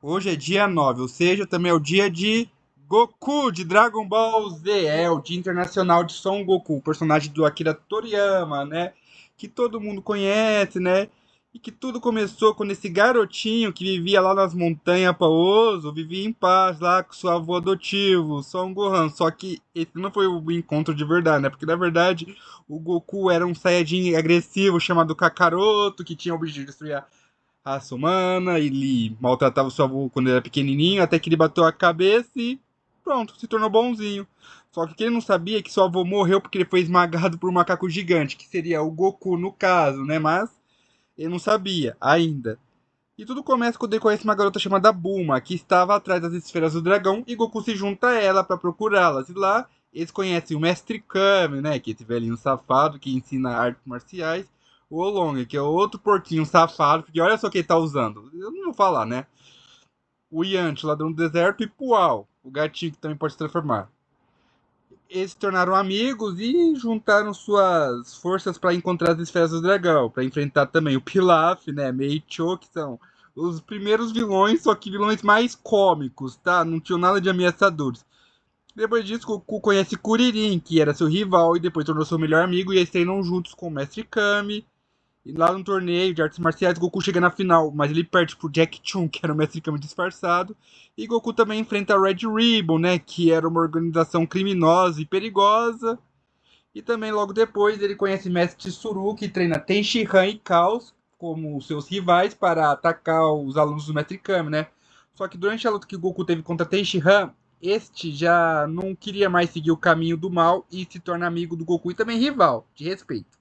Hoje é dia 9, ou seja, também é o dia de Goku, de Dragon Ball Z. É o Dia Internacional de Son Goku, personagem do Akira Toriyama, né? Que todo mundo conhece, né? E que tudo começou quando esse garotinho que vivia lá nas montanhas Paoso vivia em paz lá com seu avô adotivo, Son Gohan. Só que esse não foi o encontro de verdade, né? Porque na verdade o Goku era um Saiyajin agressivo chamado Kakaroto, que tinha o objetivo de destruir a raça humana, ele maltratava o seu avô quando ele era pequenininho, até que ele bateu a cabeça e pronto, se tornou bonzinho. Só que o que ele não sabia é que seu avô morreu porque ele foi esmagado por um macaco gigante, que seria o Goku no caso, né? Mas ele não sabia ainda. E tudo começa quando ele conhece uma garota chamada Bulma, que estava atrás das esferas do dragão, e Goku se junta a ela para procurá-las. E lá eles conhecem o Mestre Kami, né? Que é esse velhinho safado que ensina artes marciais. O Oolong, que é outro porquinho safado, porque olha só o que ele tá usando. Eu não vou falar, né? O Yanti, o ladrão do deserto, e Pual, o gatinho que também pode se transformar. Eles se tornaram amigos e juntaram suas forças para encontrar as esferas do dragão, para enfrentar também o Pilaf, né, Meicho, que são os primeiros vilões, só que vilões mais cômicos, tá? Não tinham nada de ameaçadores. Depois disso, Goku conhece Kuririn, que era seu rival e depois tornou seu melhor amigo, e eles treinam juntos com o Mestre Kami. E lá no torneio de artes marciais, Goku chega na final, mas ele perde pro Jack Chun, que era o Mestre Kami disfarçado. E Goku também enfrenta a Red Ribbon, né, que era uma organização criminosa e perigosa. E também logo depois ele conhece Mestre Tsuru, que treina Tenshinhan e Chaos como seus rivais para atacar os alunos do Mestre Kami, né? Só que durante a luta que Goku teve contra Tenshinhan, este já não queria mais seguir o caminho do mal e se torna amigo do Goku e também rival, de respeito.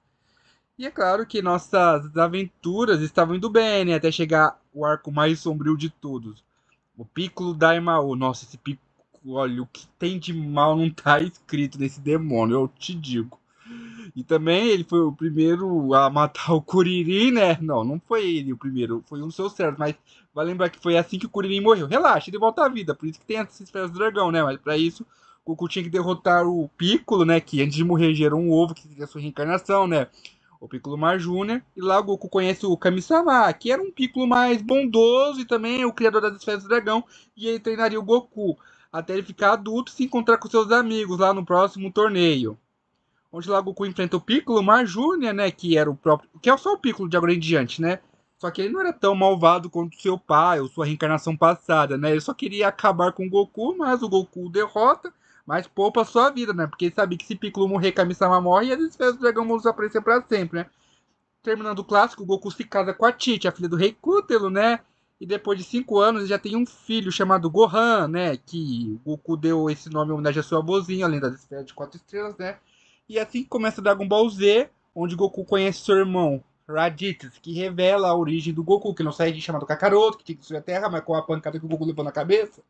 E é claro que nossas aventuras estavam indo bem, né? Até chegar o arco mais sombrio de todos. O Piccolo Daimao. Nossa, esse Piccolo, olha, o que tem de mal não tá escrito nesse demônio, eu te digo. E também ele foi o primeiro a matar o Kuririn, né? Não, não foi ele o primeiro, foi um dos seus servos, mas vai lembrar que foi assim que o Kuririn morreu. Relaxa, ele volta à vida, por isso que tem essas esferas do dragão, né? Mas pra isso, o Goku tinha que derrotar o Piccolo, né? Que antes de morrer gerou um ovo, que seria a sua reencarnação, né? O Piccolo Mar Júnior. E lá o Goku conhece o Kami-sama, que era um Piccolo mais bondoso e também o criador das esferas do dragão. E ele treinaria o Goku até ele ficar adulto e se encontrar com seus amigos lá no próximo torneio. Onde lá o Goku enfrenta o Piccolo Mar Júnior, né? Que era o próprio. Que é só o Piccolo de agora em diante, né? Só que ele não era tão malvado quanto seu pai ou sua reencarnação passada, né? Ele só queria acabar com o Goku, mas o Goku derrota, mas poupa a sua vida, né? Porque ele sabia que se Piccolo morrer, Kami-sama morre e as esferas do dragão vão desaparecer pra sempre, né? Terminando o clássico, o Goku se casa com a Tite, a filha do rei Kútelo, né? E depois de 5 anos ele já tem um filho chamado Gohan, né? Que o Goku deu esse nome em homenagem a seu avôzinho, além das esferas de 4 estrelas, né? E assim começa Dragon Ball Z, onde Goku conhece seu irmão Raditz, que revela a origem do Goku, que não sai de chamado Kakaroto, que tinha que destruir a Terra, mas com a pancada que o Goku levou na cabeça,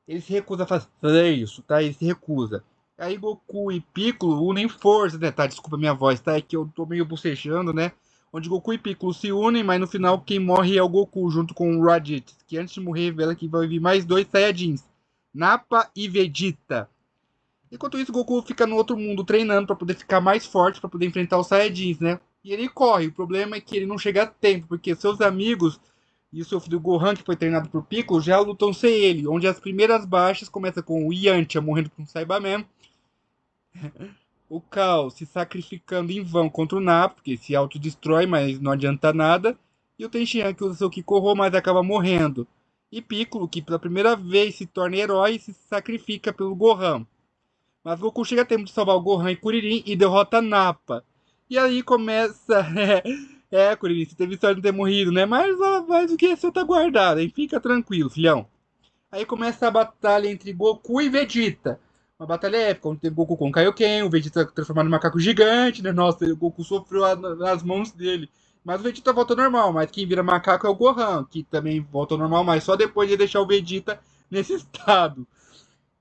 ele se recusa a fazer isso, tá? Ele se recusa. Aí Goku e Piccolo unem forças, né? Tá, desculpa minha voz, tá? É que eu tô meio bocejando, né? Onde Goku e Piccolo se unem, mas no final quem morre é o Goku, junto com o Raditz, que antes de morrer revela que vai vir mais dois Saiyajins, Nappa e Vegeta. Enquanto isso, Goku fica no outro mundo treinando para poder ficar mais forte, para poder enfrentar os Saiyajins, né? E ele corre. O problema é que ele não chega a tempo, porque seus amigos e o seu filho Gohan, que foi treinado por Piccolo, já lutam sem ele. Onde as primeiras baixas começam com o Yantia morrendo com o Saibaman, o Cal se sacrificando em vão contra o Nappa, porque se autodestrói, mas não adianta nada. E o Tenshinhan, que usa seu Kikoho, mas acaba morrendo. E Piccolo, que pela primeira vez se torna herói e se sacrifica pelo Gohan. Mas Goku chega a tempo de salvar o Gohan e Kuririn e derrota Nappa. E aí começa. Kuririn, você teve sorte de não ter morrido, né? Mas o que é seu tá guardado, hein? Fica tranquilo, filhão. Aí começa a batalha entre Goku e Vegeta. Uma batalha épica, onde teve Goku com Kaioken, o Vegeta transformado em macaco gigante, né? Nossa, o Goku sofreu nas mãos dele. Mas o Vegeta volta ao normal, mas quem vira macaco é o Gohan, que também volta ao normal, mas só depois de deixar o Vegeta nesse estado.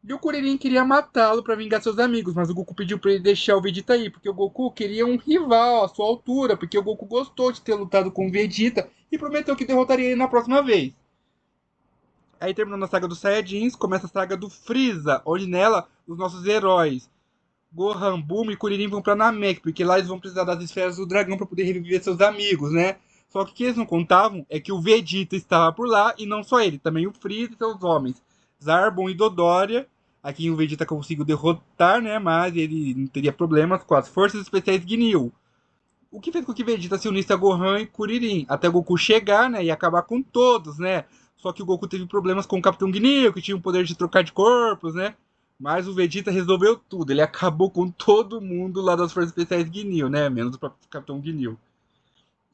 E o Kuririn queria matá-lo para vingar seus amigos, mas o Goku pediu para ele deixar o Vegeta aí, porque o Goku queria um rival à sua altura, porque o Goku gostou de ter lutado com o Vegeta e prometeu que derrotaria ele na próxima vez. Aí terminando a saga dos Saiyajins, começa a saga do Freeza, onde nela os nossos heróis Gohan, Bulma e Kuririn vão pra Namek, porque lá eles vão precisar das esferas do dragão para poder reviver seus amigos, né? Só que o que eles não contavam é que o Vegeta estava por lá, e não só ele, também o Freeza e seus homens, Zarbon e Dodoria, a quem o Vegeta conseguiu derrotar, né? Mas ele não teria problemas com as forças especiais Ginyu. O que fez com que Vegeta se unisse a Gohan e Kuririn, até Goku chegar, né, e acabar com todos, né? Só que o Goku teve problemas com o Capitão Ginyu, que tinha o poder de trocar de corpos, né? Mas o Vegeta resolveu tudo, ele acabou com todo mundo lá das Forças Especiais Ginyu, né? Menos o próprio Capitão Ginyu.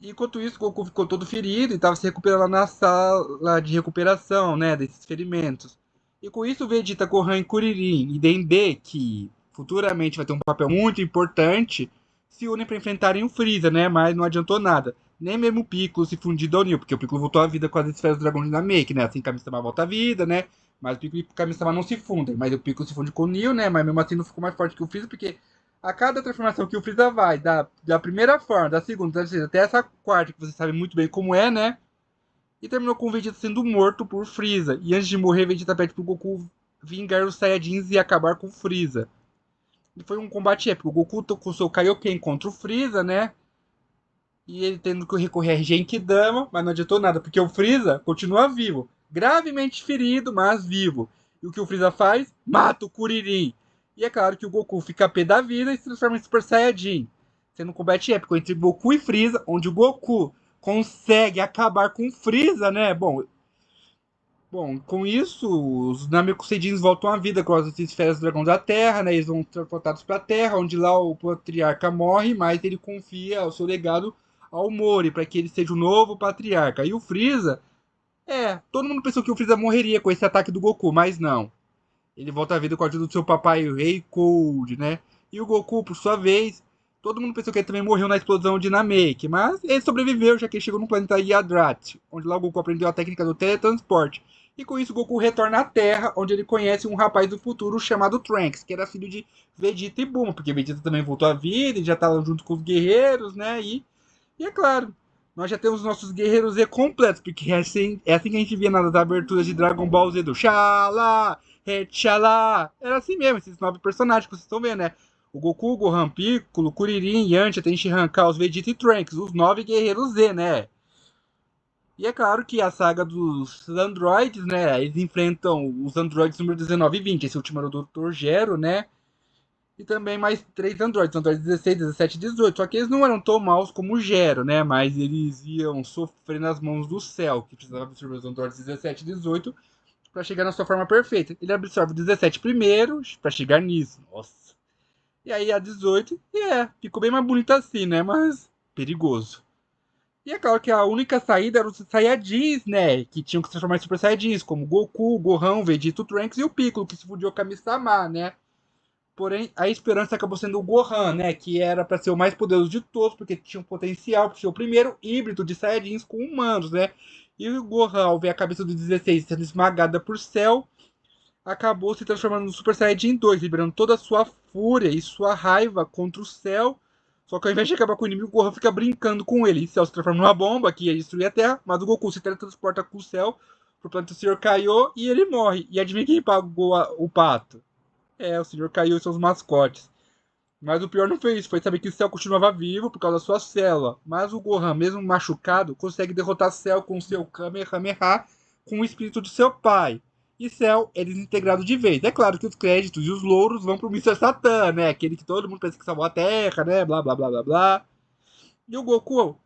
E enquanto isso, o Goku ficou todo ferido e estava se recuperando lá na sala de recuperação, né, desses ferimentos. E com isso, o Vegeta, Gohan, Kuririn e Dende, que futuramente vai ter um papel muito importante, se unem para enfrentarem o Freeza, né, mas não adiantou nada. Nem mesmo o Piccolo se fundiu ao Neo, porque o Piccolo voltou à vida com as esferas do Dragão Dynamic, né, assim Kami-sama volta à vida, né, mas o Piccolo e o Kami-sama não se fundem, mas o Piccolo se funde com o Neo, né, mas mesmo assim não ficou mais forte que o Freeza, porque a cada transformação que o Freeza vai, da primeira forma, da segunda, da terceira, até essa quarta, que você sabe muito bem como é, né? E terminou com o Vegeta sendo morto por Freeza. E antes de morrer, Vegeta pede pro Goku vingar os Saiyajins e acabar com o Freeza. E foi um combate épico. O Goku com o seu Kaioken contra o Freeza, né? E ele tendo que recorrer a Genkidama, mas não adiantou nada, porque o Freeza continua vivo. Gravemente ferido, mas vivo. E o que o Freeza faz? Mata o Kuririn. E é claro que o Goku fica pé da vida e se transforma em Super Saiyajin. Sendo um combate épico entre Goku e Freeza, onde o Goku consegue acabar com o Freeza, né? Bom, com isso, os Namekuseidins voltam à vida com as esferas do Dragão da Terra, né? Eles vão transportados para a Terra, onde lá o patriarca morre, mas ele confia o seu legado ao Mori, para que ele seja o novo patriarca. E o Freeza, todo mundo pensou que o Freeza morreria com esse ataque do Goku, mas não. Ele volta à vida com a ajuda do seu papai, o Rei Cold, né? E o Goku, por sua vez, todo mundo pensou que ele também morreu na explosão de Namek, mas ele sobreviveu, já que ele chegou no planeta Yadrat, onde lá o Goku aprendeu a técnica do teletransporte. E com isso, o Goku retorna à Terra, onde ele conhece um rapaz do futuro chamado Trunks, que era filho de Vegeta e Bulma, porque Vegeta também voltou à vida e já estava junto com os guerreiros, né? E é claro, nós já temos nossos guerreiros Z completos, porque é assim que a gente via nas aberturas de Dragon Ball Z do Xalá, Retchalá. Era assim mesmo, esses 9 personagens que vocês estão vendo, né? O Goku, Gohan, Piccolo, Kuririn, Yantia, Tenshinhan, Chaos, Vegeta e Trunks, os 9 guerreiros Z, né? E é claro que a saga dos androides, né? Eles enfrentam os androides número 19 e 20. Esse último era o Dr. Gero, né? E também mais 3 androides, androides 16, 17 e 18. Só que eles não eram tão maus como o Gero, né? Mas eles iam sofrer nas mãos do Cell, que precisava absorver os androides 17 e 18 para chegar na sua forma perfeita. Ele absorve o 17 primeiro para chegar nisso. Nossa. E aí a 18, ficou bem mais bonito assim, né? Mas perigoso. E é claro que a única saída era os Saiyajins, né? Que tinham que se transformar em Super Saiyajins, como Goku, Gohan, Vegeta, Trunks e o Piccolo, que se fudiu Kami-sama, né? Porém, a esperança acabou sendo o Gohan, né? Que era para ser o mais poderoso de todos, porque tinha um potencial para ser o primeiro híbrido de Saiyajins com humanos, né? E o Gohan, ao ver a cabeça do 16 sendo esmagada por Cell, acabou se transformando no Super Saiyajin 2, liberando toda a sua fúria e sua raiva contra o Cell. Só que ao invés de acabar com o inimigo, o Gohan fica brincando com ele. E Cell se transforma numa bomba que ia destruir a Terra, mas o Goku se teletransporta com o Cell pro planeta do Sr. Kaiô e ele morre. E adivinha quem pagou o pato? É, o Sr. Kaiô e seus mascotes. Mas o pior não foi isso, foi saber que o Cell continuava vivo por causa da sua célula. Mas o Gohan, mesmo machucado, consegue derrotar Cell com seu Kamehameha com o espírito de seu pai. E Cell é desintegrado de vez. É claro que os créditos e os louros vão pro Mr. Satan, né? Aquele que todo mundo pensa que salvou a Terra, né? Blá, blá, blá, blá, blá. E o Goku...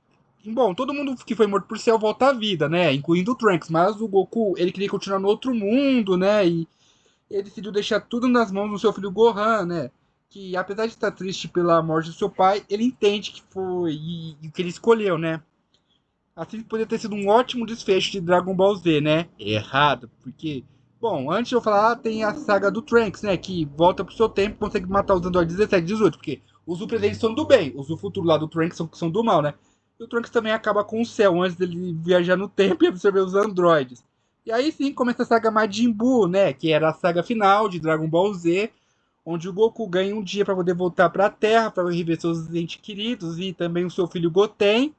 Bom, todo mundo que foi morto por Cell volta à vida, né? Incluindo o Trunks. Mas o Goku, ele queria continuar no outro mundo, né? E ele decidiu deixar tudo nas mãos do seu filho Gohan, né? Que apesar de estar triste pela morte do seu pai, ele entende que foi e o que ele escolheu, né? Assim poderia ter sido um ótimo desfecho de Dragon Ball Z, né? Errado, porque bom, antes de eu falar, tem a saga do Trunks, né? Que volta pro seu tempo e consegue matar os androides 17 e 18. Porque os do presente são do bem, os do futuro lá do Trunks são do mal, né? E o Trunks também acaba com o céu antes dele viajar no tempo e absorver os androides. E aí sim começa a saga Majin Buu, né? Que era a saga final de Dragon Ball Z, onde o Goku ganha um dia para poder voltar para a Terra para rever seus entes queridos e também o seu filho Goten.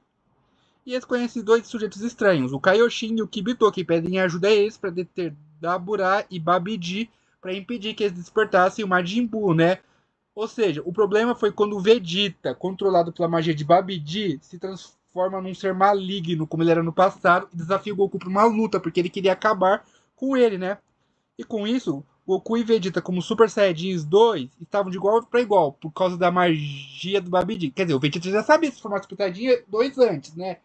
E eles conhecem dois sujeitos estranhos, o Kaioshin e o Kibito, que pedem ajuda a eles para deter Dabura e Babidi para impedir que eles despertassem o Majin Buu, né? Ou seja, o problema foi quando o Vegeta, controlado pela magia de Babidi, se transforma num ser maligno, como ele era no passado, e desafia o Goku pra uma luta, porque ele queria acabar com ele, né? E com isso, Goku e Vegeta, como Super Saiyajins 2, estavam de igual para igual, por causa da magia do Babidi. Quer dizer, o Vegeta já sabia se formar Super Saiyajin 2 antes, né?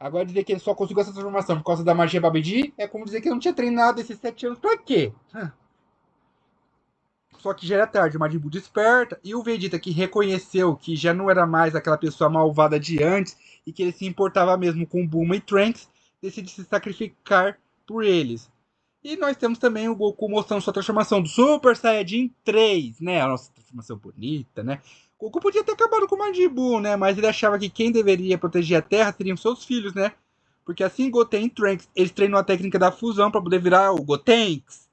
Agora dizer que ele só conseguiu essa transformação por causa da magia Babidi é como dizer que ele não tinha treinado esses 7 anos pra quê? Só que já era tarde, o Majin Buu desperta e o Vegeta, que reconheceu que já não era mais aquela pessoa malvada de antes e que ele se importava mesmo com Bulma e Trunks, decide se sacrificar por eles. E nós temos também o Goku mostrando sua transformação do Super Saiyajin 3, né? A nossa transformação bonita, né? O Goku podia ter acabado com o Majin Buu, né? Mas ele achava que quem deveria proteger a Terra seriam seus filhos, né? Porque assim Goten e Trunks, eles treinam a técnica da fusão para poder virar o Gotenks.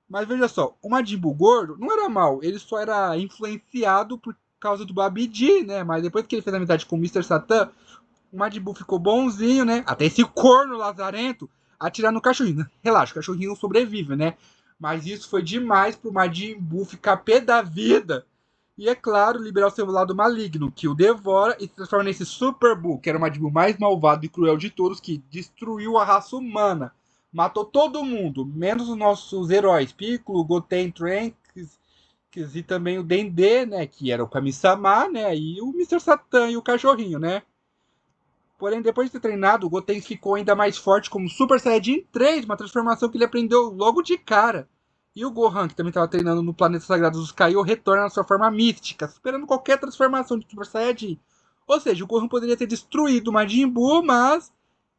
Mas veja só, o Majin Buu gordo não era mal, ele só era influenciado por causa do Babidi, né? Mas depois que ele fez amizade com o Mr. Satan, o Majin Buu ficou bonzinho, né? Até esse corno lazarento atirar no cachorrinho. Relaxa, o cachorrinho não sobrevive, né? Mas isso foi demais pro Majin Buu ficar pé da vida. E é claro, liberar o seu lado maligno, que o devora e se transforma nesse Super Buu, que era o Majin Buu mais malvado e cruel de todos, que destruiu a raça humana. Matou todo mundo, menos os nossos heróis, Piccolo, Goten, Trunks e também o Dendê, né, que era o Kami-sama, né, e o Mr. Satan e o cachorrinho, né. Porém, depois de ter treinado, o Goten ficou ainda mais forte como Super Saiyajin 3, uma transformação que ele aprendeu logo de cara. E o Gohan, que também estava treinando no planeta sagrado dos Kaiô, retorna na sua forma mística, superando qualquer transformação de Super Saiyajin. Ou seja, o Gohan poderia ter destruído o Majin Buu, mas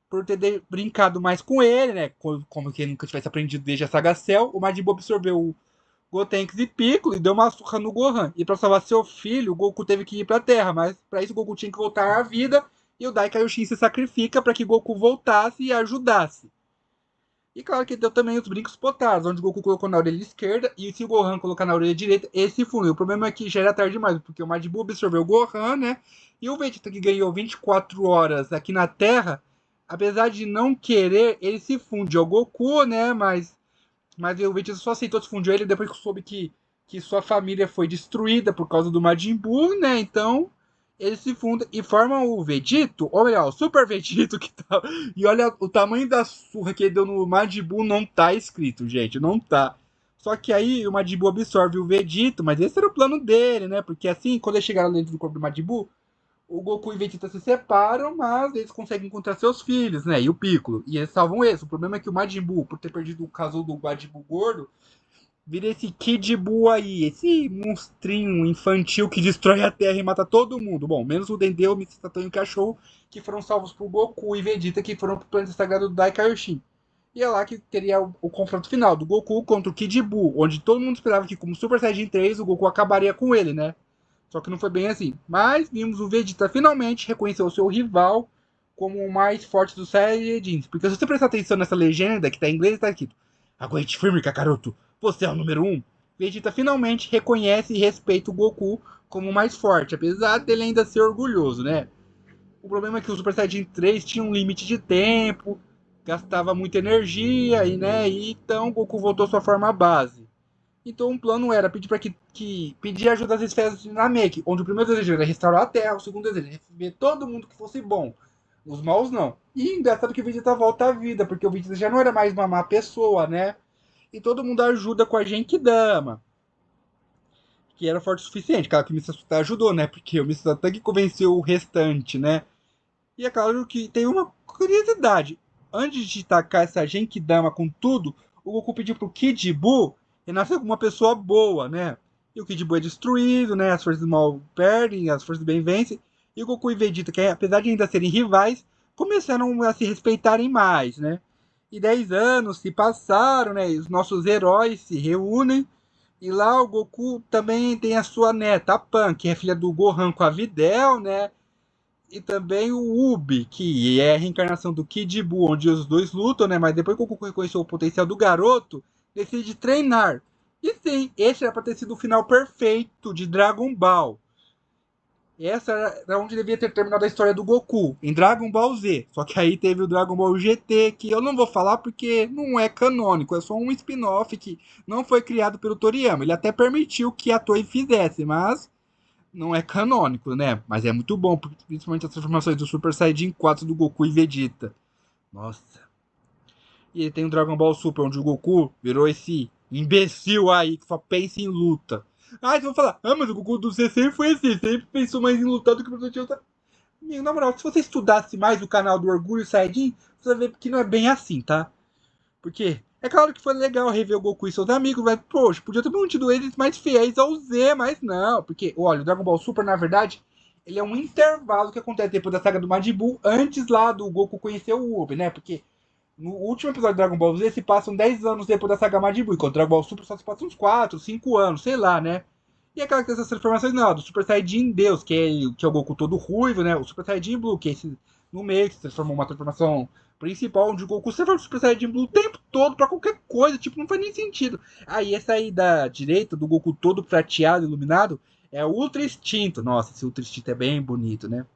por ter brincado mais com ele, né, como que ele nunca tivesse aprendido desde a Saga Cell, o Majin Buu absorveu o Gotenks e Piccolo e deu uma surra no Gohan. E para salvar seu filho, o Goku teve que ir para a Terra, mas para isso o Goku tinha que voltar à vida e o Dai Kaioshin se sacrifica para que Goku voltasse e ajudasse. E claro que deu também os brincos potados, onde o Goku colocou na orelha esquerda e se o Gohan colocar na orelha direita, esse fundiu. O problema é que já era tarde demais, porque o Majin Buu absorveu o Gohan, né? E o Vegeta, que ganhou 24 horas aqui na Terra, apesar de não querer, ele se funde ao Goku, né? Mas o Vegeta só aceitou se fundir ele depois que soube que sua família foi destruída por causa do Majin Buu, né? Então eles se fundam e formam o Vegito, ou melhor, o Super Vegito que tá. E olha o tamanho da surra que ele deu no Majin Buu, não tá escrito, gente, não tá. Só que aí o Majin Buu absorve o Vegito, mas esse era o plano dele, né? Porque assim, quando eles chegaram dentro do corpo do Majin Buu, o Goku e Vegeta se separam, mas eles conseguem encontrar seus filhos, né? E o Piccolo. E eles salvam eles. O problema é que o Majin Buu, por ter perdido o casulo do Majin Buu gordo, vira esse Kid Buu aí, esse monstrinho infantil que destrói a Terra e mata todo mundo. Bom, menos o Dendê, o Mr. Satan e o cachorro, que foram salvos por Goku e Vegeta, que foram pro planeta sagrado do Dai Kaioshin. E é lá que teria o confronto final do Goku contra o Kid Buu, onde todo mundo esperava que, como Super Saiyajin 3, o Goku acabaria com ele, né? Só que não foi bem assim. Mas vimos o Vegeta finalmente reconhecer o seu rival como o mais forte dos Saiyajins. Porque se você prestar atenção nessa legenda que tá em inglês, tá escrito: Aguente firme, Kakaroto, você é o número 1. Vegeta finalmente reconhece e respeita o Goku como o mais forte, apesar dele ainda ser orgulhoso, né? O problema é que o Super Saiyajin 3 tinha um limite de tempo, gastava muita energia e, né, e então o Goku voltou à sua forma base. Então o plano era pedir para que pedir ajuda às esferas de Namek, onde o primeiro desejo era restaurar a Terra, o segundo desejo era receber todo mundo que fosse bom. Os maus não. E engraçado que o Vegeta volta à vida, porque o Vegeta já não era mais uma má pessoa, né? E todo mundo ajuda com a Genkidama, que era forte o suficiente. Claro que o Mr. Satan ajudou, né? Porque o Mr. Satan que convenceu o restante, né? E é claro que tem uma curiosidade. Antes de tacar essa Genkidama com tudo, o Goku pediu pro Kid Buu renascer como uma pessoa boa, né? E o Kid Buu é destruído, né? As forças do mal perdem, as forças do bem vencem. E o Goku e Vegeta, que apesar de ainda serem rivais, começaram a se respeitarem mais, né? E 10 anos se passaram, né? E os nossos heróis se reúnem. E lá o Goku também tem a sua neta, a Pan, que é filha do Gohan com a Videl, né? E também o Ubi, que é a reencarnação do Kid Buu, onde os dois lutam, né? Mas depois que o Goku reconheceu o potencial do garoto, decide treinar. E sim, esse era para ter sido o final perfeito de Dragon Ball. Essa era onde devia ter terminado a história do Goku, em Dragon Ball Z. Só que aí teve o Dragon Ball GT, que eu não vou falar porque não é canônico, é só um spin-off que não foi criado pelo Toriyama. Ele até permitiu que a Toei fizesse, mas não é canônico, né? Mas é muito bom, principalmente as transformações do Super Saiyajin 4 do Goku e Vegeta. Nossa. E tem o Dragon Ball Super, onde o Goku virou esse imbecil aí que só pensa em luta. Ah, vocês vão falar, mas o Goku do C sempre foi assim, sempre pensou mais em lutar do que o Vegeta. Amigo, na moral, se você estudasse mais o canal do Orgulho Saiyajin, você vai ver que não é bem assim, tá? Porque é claro que foi legal rever o Goku e seus amigos, mas, poxa, podia ter mantido eles mais fiéis ao Z, mas não. Porque, olha, o Dragon Ball Super, na verdade, ele é um intervalo que acontece depois da saga do Majin Buu, antes lá do Goku conhecer o Ube, né? Porque no último episódio do Dragon Ball Z se passam 10 anos depois da saga Majin Buu, enquanto o Dragon Ball Super só se passa uns 4, 5 anos, sei lá, né? E aquela que tem essas transformações, não, do Super Saiyajin Deus, que é o Goku todo ruivo, né? O Super Saiyajin Blue, que é esse no meio, que se transformou uma transformação principal, onde o Goku se transforma no Super Saiyajin Blue o tempo todo pra qualquer coisa, tipo, não faz nem sentido. Aí essa aí da direita, do Goku todo prateado, iluminado, é o Ultra Instinto. Nossa, esse Ultra Instinto é bem bonito, né?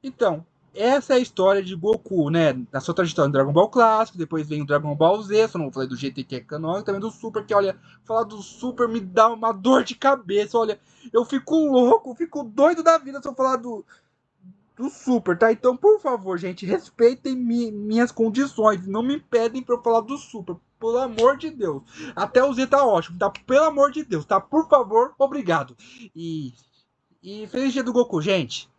Então, essa é a história de Goku, né? Na sua trajetória no Dragon Ball clássico, depois vem o Dragon Ball Z, só não vou falar do GT que é canônico, também do Super, que olha, falar do Super me dá uma dor de cabeça, olha, eu fico louco, fico doido da vida se eu falar do Super, tá? Então, por favor, gente, respeitem minhas condições, não me pedem pra eu falar do Super, pelo amor de Deus. Até o Z tá ótimo, tá? Pelo amor de Deus, tá? Por favor, obrigado. E, e feliz dia do Goku, gente.